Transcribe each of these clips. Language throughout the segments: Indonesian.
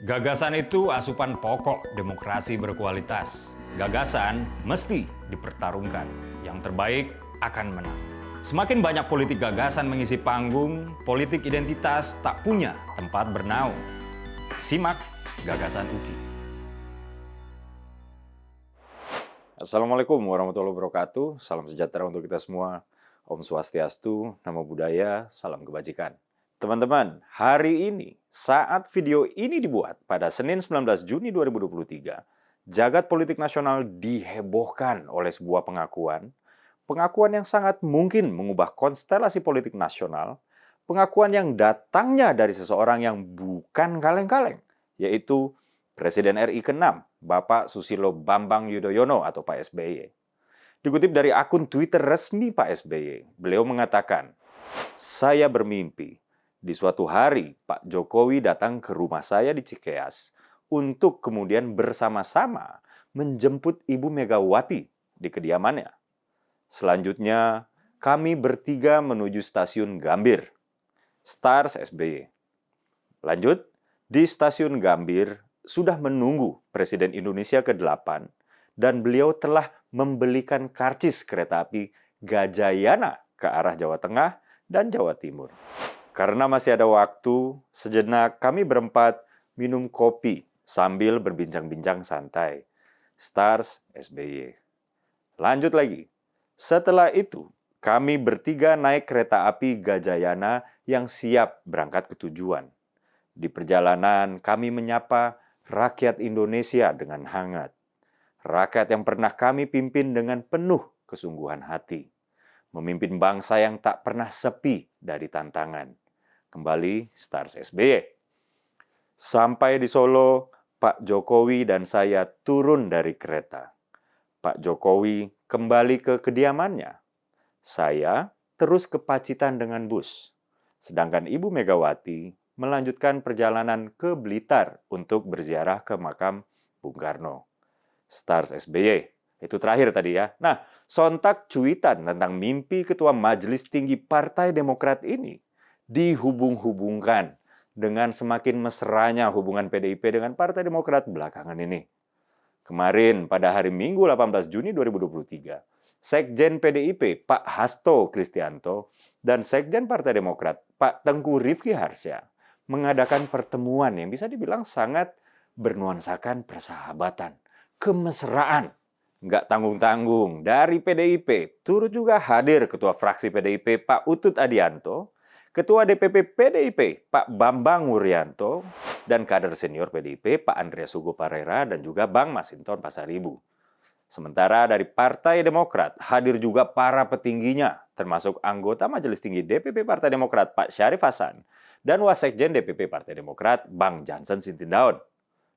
Gagasan itu asupan pokok demokrasi berkualitas. Gagasan mesti dipertarungkan. Yang terbaik akan menang. Semakin banyak politik gagasan mengisi panggung, politik identitas tak punya tempat bernaung. Simak Gagasan UKI. Assalamualaikum warahmatullahi wabarakatuh. Salam sejahtera untuk kita semua. Om Swastiastu, Namo Buddhaya, salam kebajikan. Teman-teman, hari ini, saat video ini dibuat pada Senin 19 Juni 2023, jagat politik nasional dihebohkan oleh sebuah pengakuan yang sangat mungkin mengubah konstelasi politik nasional, pengakuan yang datangnya dari seseorang yang bukan kaleng-kaleng, yaitu Presiden RI ke-6, Bapak Susilo Bambang Yudhoyono atau Pak SBY. Dikutip dari akun Twitter resmi Pak SBY, beliau mengatakan, "Saya bermimpi di suatu hari Pak Jokowi datang ke rumah saya di Cikeas untuk kemudian bersama-sama menjemput Ibu Megawati di kediamannya. Selanjutnya, kami bertiga menuju stasiun Gambir, Stars SBY. Lanjut, di stasiun Gambir sudah menunggu Presiden Indonesia ke-8 dan beliau telah membelikan karcis kereta api Gajayana ke arah Jawa Tengah dan Jawa Timur. Karena masih ada waktu, sejenak kami berempat minum kopi sambil berbincang-bincang santai. Stars SBY. Lanjut lagi. Setelah itu, kami bertiga naik kereta api Gajayana yang siap berangkat ke tujuan. Di perjalanan, kami menyapa rakyat Indonesia dengan hangat. Rakyat yang pernah kami pimpin dengan penuh kesungguhan hati. Memimpin bangsa yang tak pernah sepi dari tantangan. Kembali Stars SBY. Sampai di Solo, Pak Jokowi dan saya turun dari kereta. Pak Jokowi kembali ke kediamannya. Saya terus ke Pacitan dengan bus. Sedangkan Ibu Megawati melanjutkan perjalanan ke Blitar untuk berziarah ke makam Bung Karno. Stars SBY. Itu terakhir tadi ya. Nah, sontak cuitan tentang mimpi Ketua Majelis Tinggi Partai Demokrat ini dihubung-hubungkan dengan semakin mesranya hubungan PDIP dengan Partai Demokrat belakangan ini. Kemarin, pada hari Minggu 18 Juni 2023, Sekjen PDIP Pak Hasto Kristianto dan Sekjen Partai Demokrat Pak Tengku Rifki Harsya mengadakan pertemuan yang bisa dibilang sangat bernuansakan persahabatan, kemesraan. Nggak tanggung-tanggung, dari PDIP turut juga hadir Ketua Fraksi PDIP Pak Utut Adianto, Ketua DPP PDIP Pak Bambang Wuryanto, dan kader senior PDIP Pak Andreas Hugo Parera dan juga Bang Masinton Pasaribu. Sementara dari Partai Demokrat hadir juga para petingginya, termasuk anggota Majelis Tinggi DPP Partai Demokrat Pak Syarif Hasan dan Wasekjen DPP Partai Demokrat Bang Jansen Sintindaun.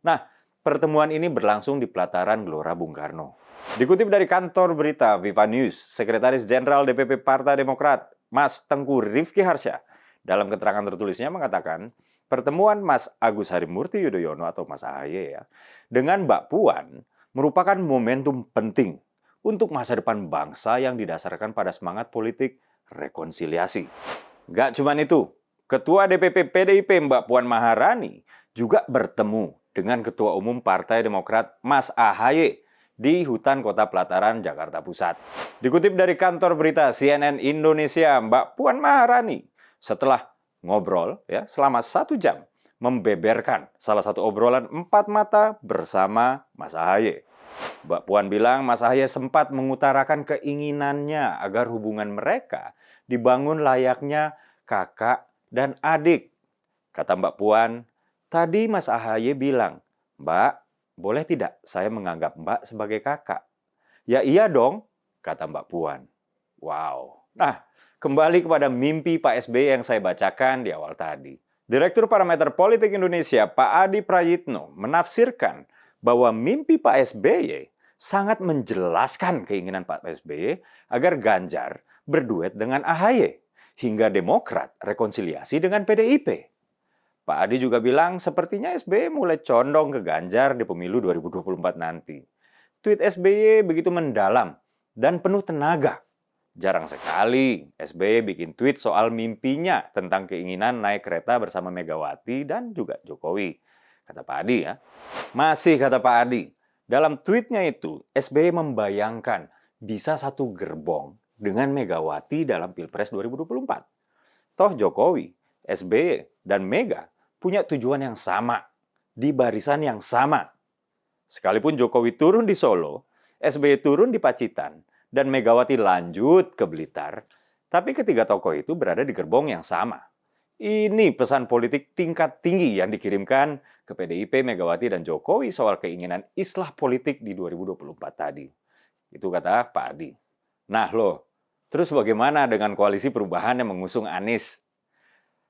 Nah, pertemuan ini berlangsung di pelataran Gelora Bung Karno. Dikutip dari kantor berita Viva News, Sekretaris Jenderal DPP Partai Demokrat Mas Tengku Rifki Harsya dalam keterangan tertulisnya mengatakan pertemuan Mas Agus Harimurti Yudhoyono atau Mas AHY dengan Mbak Puan merupakan momentum penting untuk masa depan bangsa yang didasarkan pada semangat politik rekonsiliasi. Gak cuma itu, Ketua DPP PDIP Mbak Puan Maharani juga bertemu dengan Ketua Umum Partai Demokrat Mas AHY di hutan kota pelataran Jakarta Pusat. Dikutip dari kantor berita CNN Indonesia, Mbak Puan Maharani setelah ngobrol selama 1 jam membeberkan salah satu obrolan 4 mata bersama Mas AHY. Mbak Puan bilang Mas AHY sempat mengutarakan keinginannya agar hubungan mereka dibangun layaknya kakak dan adik. Kata Mbak Puan, tadi Mas AHY bilang, "Mbak, boleh tidak saya menganggap Mbak sebagai kakak?" "Ya iya dong," kata Mbak Puan. Wow. Nah, kembali kepada mimpi Pak SBY yang saya bacakan di awal tadi. Direktur Parameter Politik Indonesia Pak Adi Prayitno menafsirkan bahwa mimpi Pak SBY sangat menjelaskan keinginan Pak SBY agar Ganjar berduet dengan AHY hingga Demokrat rekonsiliasi dengan PDIP. Pak Adi juga bilang sepertinya SBY mulai condong ke Ganjar di pemilu 2024 nanti. Tweet SBY begitu mendalam dan penuh tenaga. Jarang sekali SBY bikin tweet soal mimpinya tentang keinginan naik kereta bersama Megawati dan juga Jokowi. Kata Pak Adi ya. Masih kata Pak Adi. Dalam tweetnya itu, SBY membayangkan bisa satu gerbong dengan Megawati dalam Pilpres 2024. Toh Jokowi, SBY, dan Mega punya tujuan yang sama, di barisan yang sama. Sekalipun Jokowi turun di Solo, SBY turun di Pacitan, dan Megawati lanjut ke Blitar, tapi ketiga tokoh itu berada di gerbong yang sama. Ini pesan politik tingkat tinggi yang dikirimkan ke PDIP, Megawati, dan Jokowi soal keinginan islah politik di 2024 tadi. Itu kata Pak Adi. Nah loh, terus bagaimana dengan koalisi perubahan yang mengusung Anies?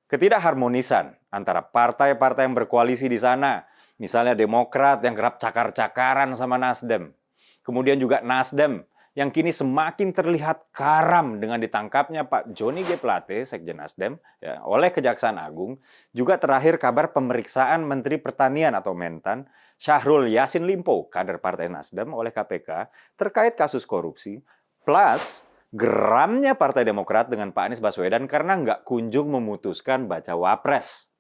Ketidakharmonisan antara partai-partai yang berkoalisi di sana, misalnya Demokrat yang kerap cakar-cakaran sama Nasdem. Kemudian juga Nasdem yang kini semakin terlihat karam dengan ditangkapnya Pak Joni G. Plate, Sekjen Nasdem, ya, oleh Kejaksaan Agung. Juga terakhir kabar pemeriksaan Menteri Pertanian atau Mentan, Syahrul Yassin Limpo, kader Partai Nasdem oleh KPK, terkait kasus korupsi, plus geramnya Partai Demokrat dengan Pak Anies Baswedan karena nggak kunjung memutuskan baca wapres.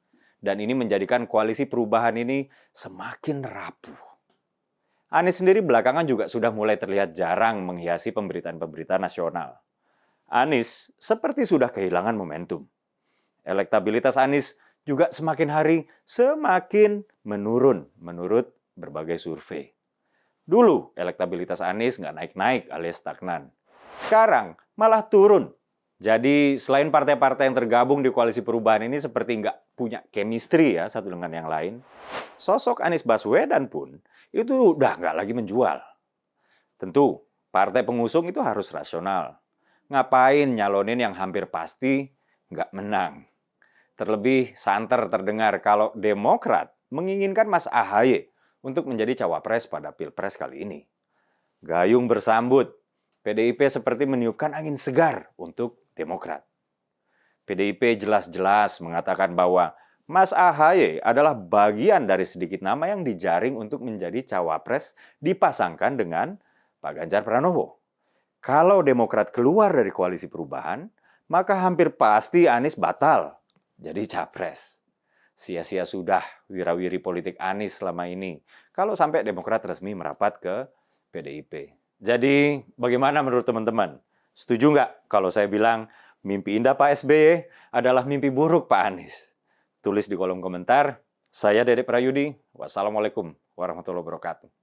Dan ini menjadikan koalisi perubahan ini semakin rapuh. Anies sendiri belakangan juga sudah mulai terlihat jarang menghiasi pemberitaan-pemberitaan nasional. Anies seperti sudah kehilangan momentum. Elektabilitas Anies juga semakin hari semakin menurun menurut berbagai survei. Dulu elektabilitas Anies nggak naik-naik alias stagnan. Sekarang malah turun. Jadi selain partai-partai yang tergabung di koalisi perubahan ini seperti nggak punya chemistry ya satu dengan yang lain, sosok Anies Baswedan pun itu udah nggak lagi menjual. Tentu, partai pengusung itu harus rasional. Ngapain nyalonin yang hampir pasti nggak menang? Terlebih santer terdengar kalau Demokrat menginginkan Mas AHY untuk menjadi cawapres pada Pilpres kali ini. Gayung bersambut, PDIP seperti meniupkan angin segar untuk Demokrat. PDIP jelas-jelas mengatakan bahwa Mas AHY adalah bagian dari sedikit nama yang dijaring untuk menjadi cawapres dipasangkan dengan Pak Ganjar Pranowo. Kalau Demokrat keluar dari koalisi perubahan, maka hampir pasti Anies batal jadi capres. Sia-sia sudah wirawiri politik Anies selama ini kalau sampai Demokrat resmi merapat ke PDIP. Jadi bagaimana menurut teman-teman? Setuju nggak kalau saya bilang mimpi indah Pak SBY adalah mimpi buruk Pak Anies? Tulis di kolom komentar. Saya Dedek Prayudi. Wassalamualaikum warahmatullahi wabarakatuh.